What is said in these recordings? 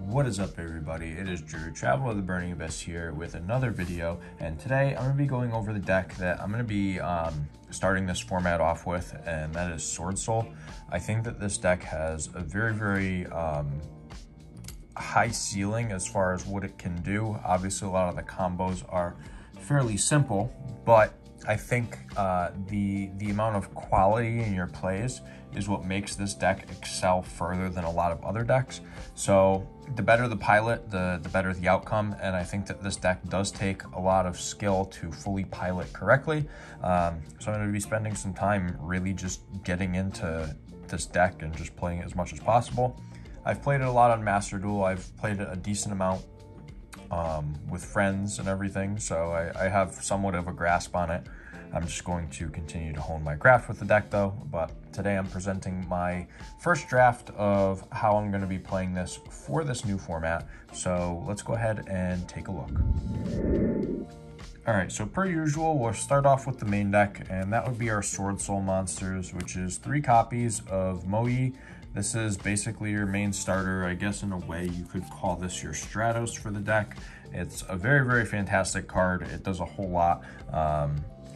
What is up, everybody? It is Drew, Traveler of the Burning Abyss, here with another video, and today I'm going to be going over the deck that I'm going to be starting this format off with, and that is Swordsoul. I think that this deck has a very high ceiling as far as what it can do. Obviously, a lot of the combos are fairly simple, but I think the amount of quality in your plays is what makes this deck excel further than a lot of other decks. So the better the pilot, the better the outcome, and I think that this deck does take a lot of skill to fully pilot correctly. So I'm going to be spending some time really just getting into this deck and just playing it as much as possible. I've played it a lot on Master Duel. I've played it a decent amount with friends and everything, so I have somewhat of a grasp on it. I'm just going to continue to hone my craft with the deck though, but today I'm presenting my first draft of how I'm going to be playing this for this new format. So let's go ahead and take a look. Alright, so per usual, we'll start off with the main deck, and that would be our Swordsoul monsters, which is 3 copies of Moe. This is basically your main starter. I guess in a way you could call this your Stratos for the deck. It's a very fantastic card. It does a whole lot.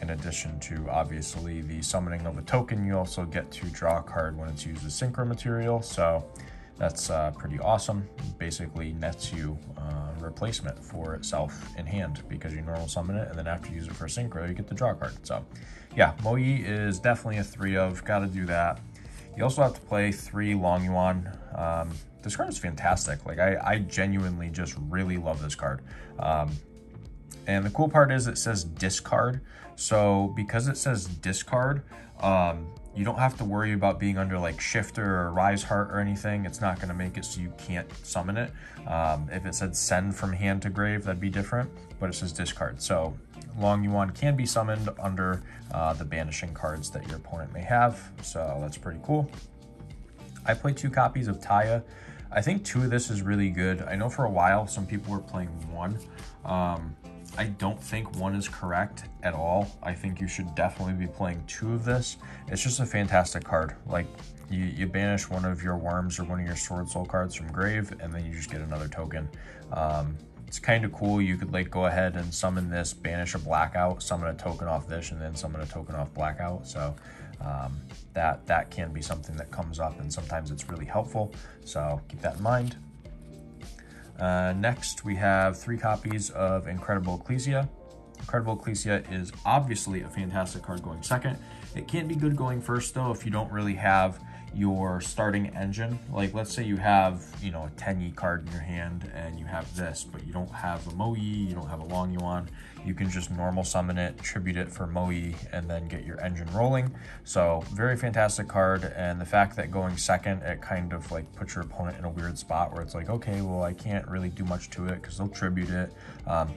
In addition to obviously the summoning of a token, you also get to draw a card when it's used as synchro material. So that's pretty awesome. Basically nets you replacement for itself in hand, because you normal summon it and then after you use it for synchro, you get to draw a card. So yeah, Moe is definitely a 3 of, gotta do that. You also have to play 3 Long Yuan. This card is fantastic. Like I genuinely just really love this card. And the cool part is it says discard. So because it says discard, you don't have to worry about being under like Shifter or Rise Heart or anything. It's not going to make it so you can't summon it. If it said send from hand to grave, that'd be different, but it says discard. So Long Yuan can be summoned under the banishing cards that your opponent may have. So that's pretty cool. I play 2 copies of Taya. I think 2 of this is really good. I know for a while some people were playing 1. I don't think 1 is correct at all. I think you should definitely be playing 2 of this. It's just a fantastic card. Like you banish one of your worms or one of your Swordsoul cards from grave, and then you just get another token. It's kind of cool. You could like go ahead and summon this, banish a blackout, summon a token off this, and then summon a token off blackout. So that can be something that comes up, and sometimes it's really helpful. So keep that in mind. Next, we have 3 copies of Incredible Ecclesia. Incredible Ecclesia is obviously a fantastic card going second. It can be good going first though if you don't really have your starting engine. Like let's say you have, you know, a 10E card in your hand and you have this, but you don't have a Moe, you don't have a Long Yuan. You can just normal summon it, tribute it for Moe, and then get your engine rolling. So very fantastic card, and the fact that going second, it kind of like puts your opponent in a weird spot where it's like, okay, well I can't really do much to it because they'll tribute it.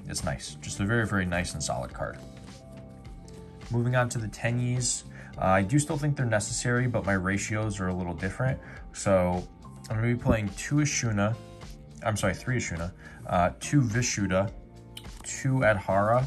It's nice, just a very nice and solid card. Moving on to the 10Es. I do still think they're necessary, but my ratios are a little different. So I'm going to be playing 3 Ashuna, 2 Vishuddha, 2 Adhara,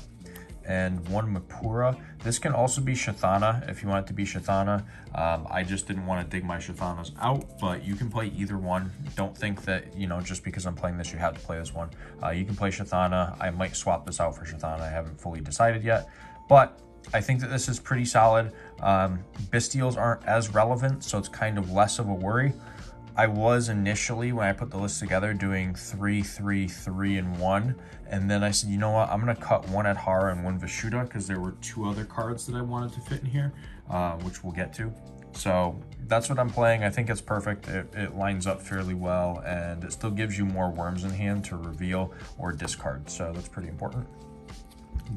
and 1 Mapura. This can also be Shathana if you want it to be Shathana. I just didn't want to dig my Shathanas out, but you can play either one. Don't think that, you know, just because I'm playing this, you have to play this one. You can play Shathana. I might swap this out for Shathana. I haven't fully decided yet, but I think that this is pretty solid. Bystials aren't as relevant, so it's kind of less of a worry. I was initially, when I put the list together, doing 3, 3, 3, and 1. And then I said, you know what, I'm going to cut 1 Adhara and 1 Vishuddha because there were 2 other cards that I wanted to fit in here, which we'll get to. So that's what I'm playing. I think it's perfect. It lines up fairly well, and it still gives you more worms in hand to reveal or discard. So that's pretty important.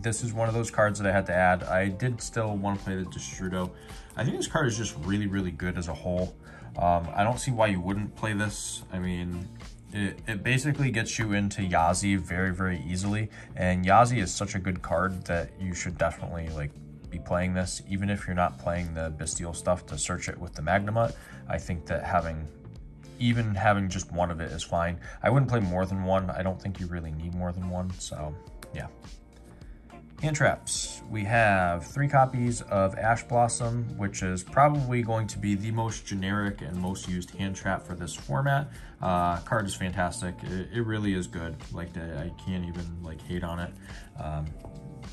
This is one of those cards that I had to add. I did still want to play the Destrudo. I think this card is just really good as a whole. I don't see why you wouldn't play this. I mean, it basically gets you into Yazi very easily, and Yazi is such a good card that you should definitely like be playing this, even if you're not playing the Bystial stuff to search it with the Magnamut. I think that even having just 1 of it is fine. I wouldn't play more than 1. I don't think you really need more than 1, so yeah. Hand traps. We have 3 copies of Ash Blossom, which is probably going to be the most generic and most used hand trap for this format. Card is fantastic. It really is good. Like, I can't even like hate on it.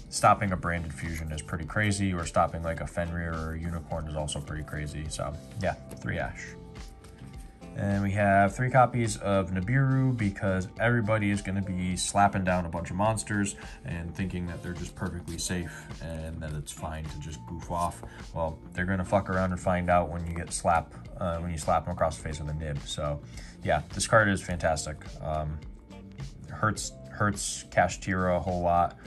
Stopping a branded fusion is pretty crazy, or stopping like a Fenrir or a Unicorn is also pretty crazy. So yeah, 3 Ash. And we have 3 copies of Nibiru, because everybody is going to be slapping down a bunch of monsters and thinking that they're just perfectly safe and that it's fine to just goof off. Well, they're going to fuck around and find out when you get slapped, when you slap them across the face with a nib. So yeah, this card is fantastic. Hurts Kashtira a whole lot.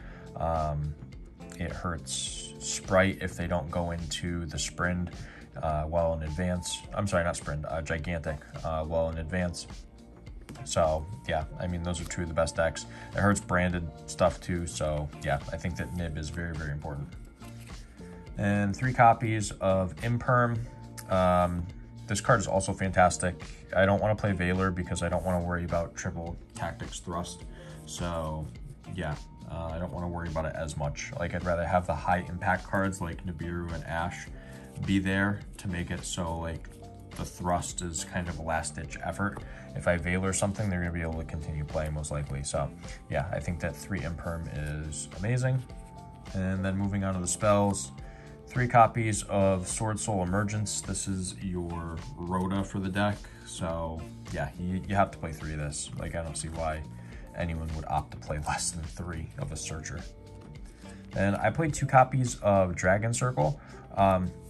It hurts Sprite if they don't go into the Sprint well in advance. I'm sorry, not Sprint, Gigantic well in advance. So yeah, I mean, those are 2 of the best decks. It hurts branded stuff too, so yeah, I think that Nib is very, very important. And 3 copies of Imperm. This card is also fantastic. I don't want to play Valor because I don't want to worry about triple Tactics Thrust. So yeah, I don't want to worry about it as much. Like, I'd rather have the high impact cards like Nibiru and Ash be there to make it so like the thrust is kind of a last ditch effort. If I Valor something, they're going to be able to continue playing most likely. So yeah, I think that 3 Imperm is amazing. And then moving on to the spells, 3 copies of Swordsoul Emergence. This is your Rhoda for the deck. So yeah, you have to play 3 of this. Like, I don't see why anyone would opt to play less than 3 of a Searcher. And I played 2 copies of Dragon Circle.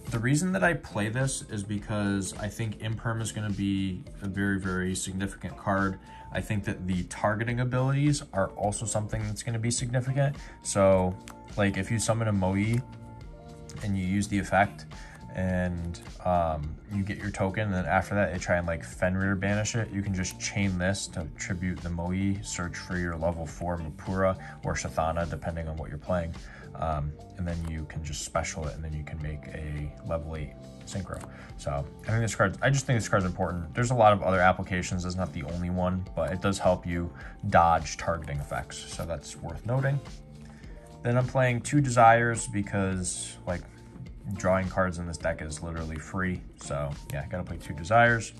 The reason that I play this is because I think Imperm is going to be a very, very significant card. I think that the targeting abilities are also something that's going to be significant. So, like, if you summon a Moe and you use the effect and you get your token, and then after that they try and like Fenrir banish it, you can just chain this to tribute the Moe, search for your level 4 Mapura or Shathana, depending on what you're playing. And then you can just special it, and then you can make a level 8 synchro. So I just think this card's important. There's a lot of other applications. It's not the only one, but it does help you dodge targeting effects. So that's worth noting. Then I'm playing 2 Desires because like drawing cards in this deck is literally free. So yeah, gotta play 2 Desires.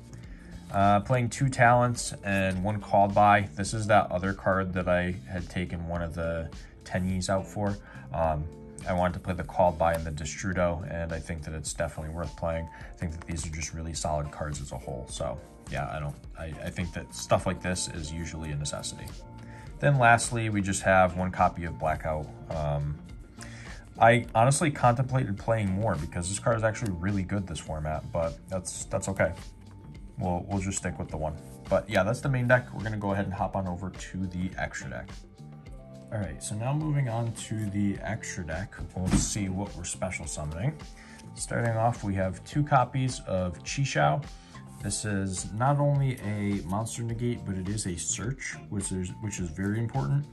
Playing 2 Talents and 1 Called By. This is that other card that I had taken one of the Tenyis out for. I wanted to play the Called By and the Destrudo, and I think that it's definitely worth playing. I think that these are just really solid cards as a whole. So yeah, I think that stuff like this is usually a necessity. Then lastly, we just have 1 copy of Blackout. I honestly contemplated playing more because this card is actually really good this format, but that's okay. We'll just stick with the 1. But yeah, that's the main deck. We're gonna go ahead and hop on over to the extra deck. All right, so now moving on to the extra deck, we'll see what we're special summoning. Starting off, we have 2 copies of Chixiao. This is not only a monster negate, but it is a search, which is very important.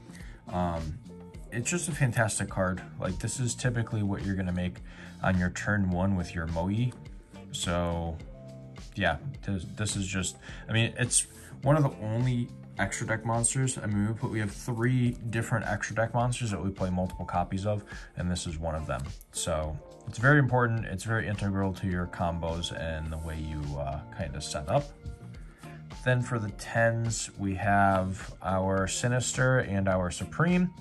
It's just a fantastic card. Like, this is typically what you're gonna make on your turn 1 with your Moe. So yeah, this is just, I mean, it's one of the only extra deck monsters. I mean, we have 3 different extra deck monsters that we play multiple copies of, and this is one of them. So it's very important. It's very integral to your combos and the way you kind of set up. Then for the 10s, we have our Sinister and our Supreme.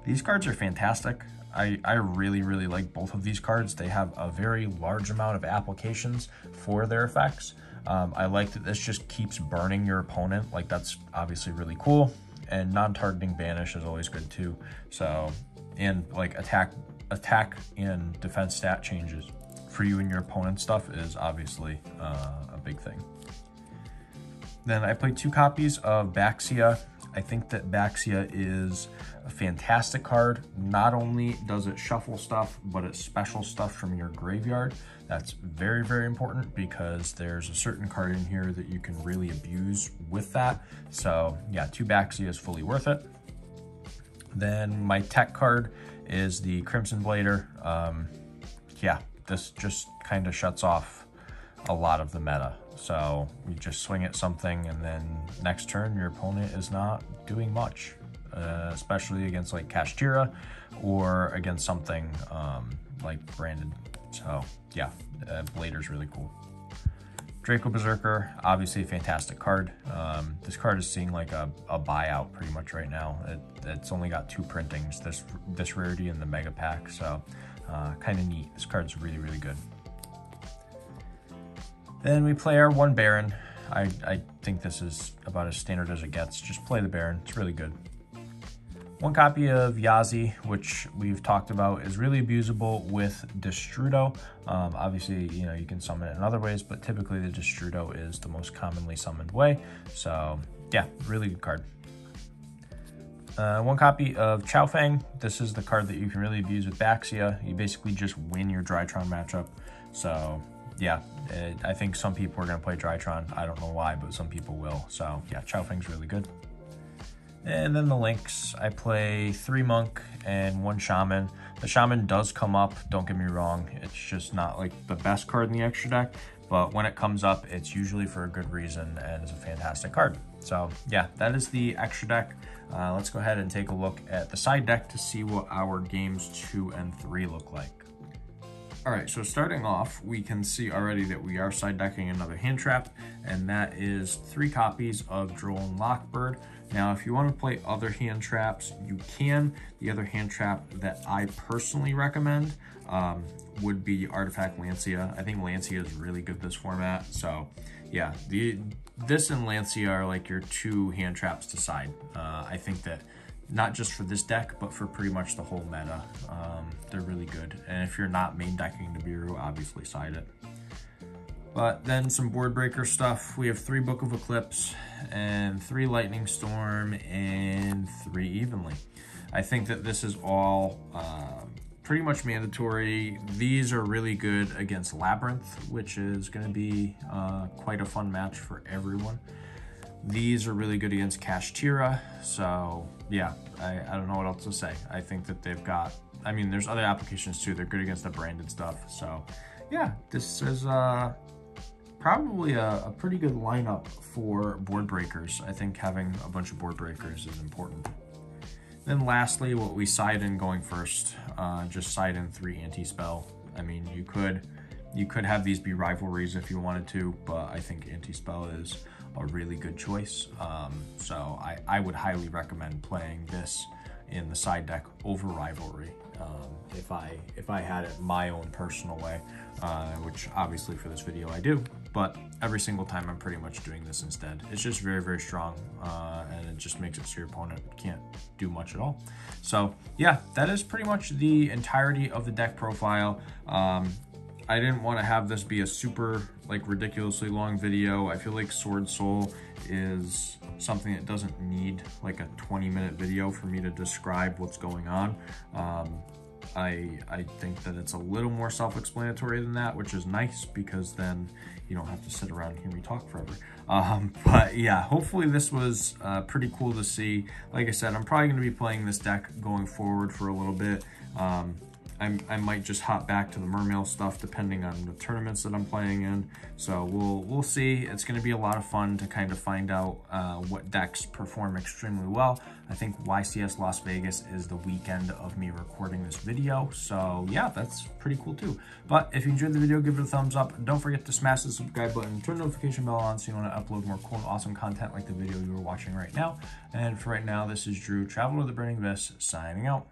These cards are fantastic. I really, really like both of these cards. They have a very large amount of applications for their effects. I like that this just keeps burning your opponent. Like, that's obviously really cool. And non-targeting banish is always good too. So, and like attack and defense stat changes for you and your opponent's stuff is obviously a big thing. Then I played 2 copies of Baxia. I think that Baxia is a fantastic card. Not only does it shuffle stuff, but it special stuff from your graveyard. That's very, very important because there's a certain card in here that you can really abuse with that. So yeah, 2 Baxia is fully worth it. Then my tech card is the Crimson Blader. Yeah, this just kind of shuts off a lot of the meta. So you just swing at something, and then next turn your opponent is not doing much. especially against like Kashtira or against something like branded. So yeah, Blader's really cool. Draco Berserker, obviously a fantastic card. This card is seeing like a buyout pretty much right now. It's only got 2 printings, this rarity and the mega pack, so kind of neat. This card's really, really good. Then we play our 1 Baron. I think this is about as standard as it gets. Just play the Baron, it's really good. 1 copy of Yazi, which we've talked about, is really abusable with Destrudo. Obviously, you know, you can summon it in other ways, but typically the Destrudo is the most commonly summoned way. So yeah, really good card. 1 copy of Chaofeng. This is the card that you can really abuse with Baxia. You basically just win your Drytron matchup. So yeah, I think some people are going to play Drytron. I don't know why, but some people will. So yeah, Chaofeng's really good. And then the links, I play 3 Monk and 1 Shaman. The Shaman does come up, don't get me wrong. It's just not like the best card in the extra deck, but when it comes up, it's usually for a good reason and it's a fantastic card. So yeah, that is the extra deck. Let's go ahead and take a look at the side deck to see what our games 2 and 3 look like. All right, so starting off, we can see already that we are side decking another hand trap, and that is 3 copies of Droll and Lockbird. Now, if you want to play other hand traps, you can. The other hand trap that I personally recommend would be Artifact Lancia. I think Lancia is really good this format. So yeah, this and Lancia are like your 2 hand traps to side. I think that not just for this deck, but for pretty much the whole meta. They're really good. And if you're not main decking Nibiru, obviously side it. But then some board breaker stuff. We have 3 Book of Eclipse and 3 Lightning Storm and 3 Evenly. I think that this is all pretty much mandatory. These are really good against Labyrinth, which is going to be quite a fun match for everyone. These are really good against Kashtira, so yeah, I don't know what else to say. I think that they've got, I mean, there's other applications too. They're good against the branded stuff, so yeah, this is probably a pretty good lineup for board breakers. I think having a bunch of board breakers is important. Then lastly, what we side in going first, just side in 3 anti-spell. I mean, you could have these be rivalries if you wanted to, but I think anti-spell is a really good choice. So I would highly recommend playing this in the side deck over rivalry if I had it my own personal way, which obviously for this video I do, but every single time I'm pretty much doing this instead. It's just very, very strong, and it just makes it so your opponent can't do much at all. So yeah, that is pretty much the entirety of the deck profile. I didn't want to have this be a super like ridiculously long video. I feel like Swordsoul is something that doesn't need like a 20-minute video for me to describe what's going on. I think that it's a little more self-explanatory than that, which is nice because then you don't have to sit around and hear me talk forever. But yeah, hopefully this was pretty cool to see. Like I said, I'm probably going to be playing this deck going forward for a little bit. I might just hop back to the Mermail stuff depending on the tournaments that I'm playing in. So we'll see. It's going to be a lot of fun to kind of find out what decks perform extremely well. I think YCS Las Vegas is the weekend of me recording this video. So yeah, that's pretty cool too. But if you enjoyed the video, give it a thumbs up. Don't forget to smash the subscribe button, turn the notification bell on so you want to upload more cool and awesome content like the video you are watching right now. And for right now, this is Drew, Traveler of the Burning Abyss, signing out.